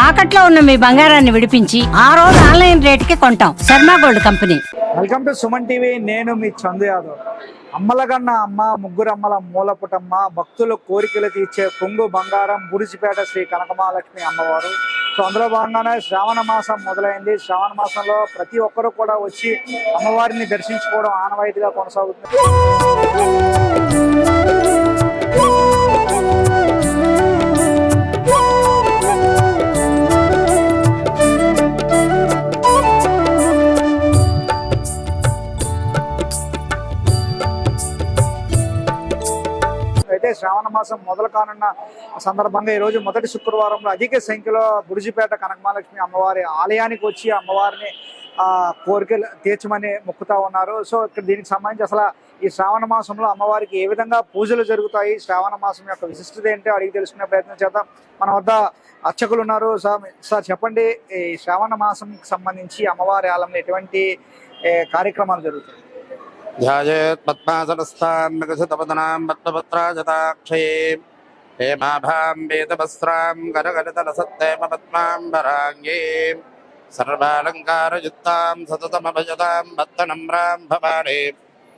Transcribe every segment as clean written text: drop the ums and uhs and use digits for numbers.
తాకట్లో ఉన్న మీ బంగారాన్ని విడిపించి ఆ రోజు ఆన్లైన్ రేటుకి కొంటాం. Sharma gold company. Welcome to Suman TV. నేను మీ చందు యాదవ్. అమ్మలగన్న అమ్మ, ముగ్గురమ్మల మూలపుటమ్మ, భక్తుల కోరికలు తీర్చే కొంగు బంగారం బుడిసిపేట శ్రీ కనకమహాలక్ష్మి అమ్మవారు. సో అందులో భాగంగానే శ్రావణ మాసం మొదలైంది. శ్రావణ మాసంలో ప్రతి ఒక్కరూ కూడా వచ్చి అమ్మవారిని దర్శించుకోవడం ఆనవాయితీగా కొనసాగుతుంది. అయితే శ్రావణ మాసం మొదలు కానున్న సందర్భంగా ఈరోజు మొదటి శుక్రవారంలో అధిక సంఖ్యలో బుడిజిపేట కనకమహాలక్ష్మి అమ్మవారి ఆలయానికి వచ్చి అమ్మవారిని కోరికలు తీర్చమని మొక్కుతా ఉన్నారు. సో ఇక్కడ దీనికి సంబంధించి అసలు ఈ శ్రావణ మాసంలో అమ్మవారికి ఏ విధంగా పూజలు జరుగుతాయి, శ్రావణ మాసం యొక్క విశిష్టత ఏంటో అడిగి తెలుసుకునే ప్రయత్నం చేద్దాం. మన వద్ద అర్చకులు ఉన్నారు. సార్ చెప్పండి, ఈ శ్రావణ మాసంకి సంబంధించి అమ్మవారి ఆలయంలో ఎటువంటి కార్యక్రమాలు జరుగుతాయి? ధ్యాయేత్ పద్మాసనస్థాన్మగసతపదనాం పద్మపత్రాజతాక్షయే హేమాభాం వేదవస్త్రాం గరగరతలసత్తేమ పద్మాంబరాంగే సర్వాలంకారయుక్తాం సతతమభజతాం భక్తనమ్రాం భవానే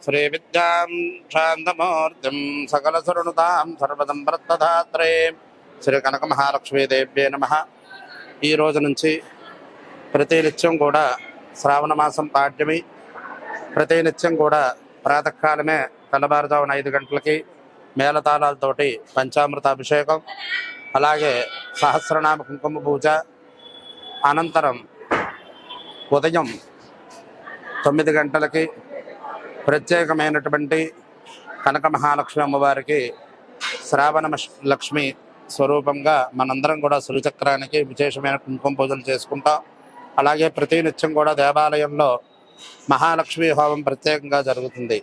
శ్రీవిద్యాం శాంతమూర్తిం సకలసరుణుతాం సర్వదం ప్రత్తధాత్రే శ్రీ కనకమహాలక్ష్మీదేవ్యే నమః. ఈ రోజు నుంచి ప్రతినిత్యం కూడా శ్రావణ మాసం పాడ్యమి. ప్రతినిత్యం కూడా ప్రాతకాలమే తెల్లవారుజామున 5 గంటలకి మేళతాళాలతోటి పంచామృత అభిషేకం, అలాగే సహస్రనామ కుంకుమ పూజ, అనంతరం ఉదయం 9 గంటలకి ప్రత్యేకమైనటువంటి కనక మహాలక్ష్మి అమ్మవారికి శ్రావణ లక్ష్మి స్వరూపంగా మనందరం కూడా సురుచక్రానికి విశేషమైన కుంకుమ పూజలు చేసుకుంటాం. అలాగే ప్రతినిత్యం కూడా దేవాలయంలో మహాలక్ష్మి హోమం ప్రత్యేకంగా జరుగుతుంది.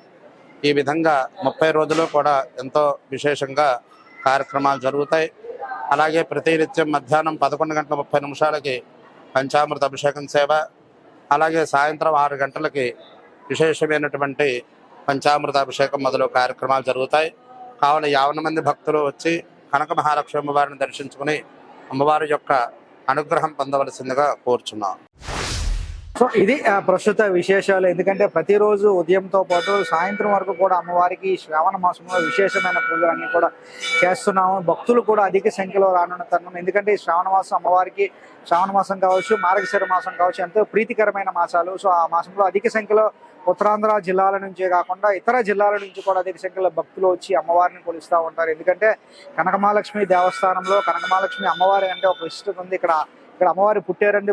ఈ విధంగా 30 రోజులు కూడా ఎంతో విశేషంగా కార్యక్రమాలు జరుగుతాయి. అలాగే ప్రతినిత్యం మధ్యాహ్నం 11:30 పంచామృత అభిషేకం సేవ, అలాగే సాయంత్రం 6 గంటలకి విశేషమైనటువంటి పంచామృత అభిషేకం మొదలు కార్యక్రమాలు జరుగుతాయి. కావున 50 మంది భక్తులు వచ్చి కనక మహాలక్ష్మి అమ్మవారిని దర్శించుకుని అమ్మవారి యొక్క అనుగ్రహం పొందవలసిందిగా కోరుచున్నాం. సో ఇది ప్రస్తుత విశేషాలు. ఎందుకంటే ప్రతిరోజు ఉదయంతో పాటు సాయంత్రం వరకు కూడా అమ్మవారికి శ్రావణ మాసంలో విశేషమైన పూజలు అన్ని కూడా చేస్తున్నాము. భక్తులు కూడా అధిక సంఖ్యలో రానున్న తరుణం. ఎందుకంటే ఈ శ్రావణ మాసం అమ్మవారికి శ్రావణ మాసం కావచ్చు, మార్గశిర మాసం కావచ్చు, ఎంతో ప్రీతికరమైన మాసాలు. సో ఆ మాసంలో అధిక సంఖ్యలో ఉత్తరాంధ్ర జిల్లాల నుంచే కాకుండా ఇతర జిల్లాల నుంచి కూడా అధిక సంఖ్యలో భక్తులు వచ్చి అమ్మవారిని కొలుస్తూ ఉంటారు. ఎందుకంటే కనకమహాలక్ష్మి దేవస్థానంలో కనకమహాలక్ష్మి అమ్మవారి అంటే ఒక విశిష్టత ఉంది. ఇక్కడ అమ్మవారి పుట్టారండి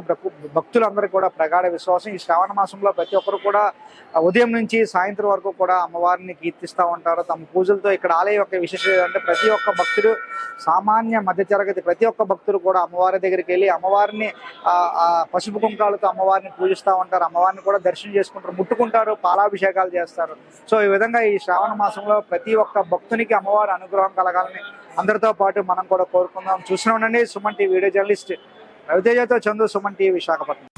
భక్తులందరికీ కూడా ప్రగాఢ విశ్వాసం. ఈ శ్రావణ మాసంలో ప్రతి ఒక్కరు కూడా ఉదయం నుంచి సాయంత్రం వరకు కూడా అమ్మవారిని కీర్తిస్తూ ఉంటారు తమ పూజలతో. ఇక్కడ ఆలయం యొక్క విశేషత అంటే ప్రతి ఒక్క భక్తుడు, సామాన్య మధ్యతరగతి ప్రతి ఒక్క భక్తుడు కూడా అమ్మవారి దగ్గరికి వెళ్ళి అమ్మవారిని పసుపు కుంకాలతో అమ్మవారిని పూజిస్తూ ఉంటారు. అమ్మవారిని కూడా దర్శనం చేసుకుంటారు, ముట్టుకుంటారు, పాలాభిషేకాలు చేస్తారు. సో ఈ విధంగా ఈ శ్రావణ మాసంలో ప్రతి ఒక్క భక్తునికి అమ్మవారి అనుగ్రహం కలగాలని అందరితో పాటు మనం కూడా కోరుకుందాం. చూస్తూనే ఉండండి సుమన్ టీవీ. వీడియో జర్నలిస్ట్ రవితేజతో చందు, సుమన్ టీవీ, విశాఖపట్నం.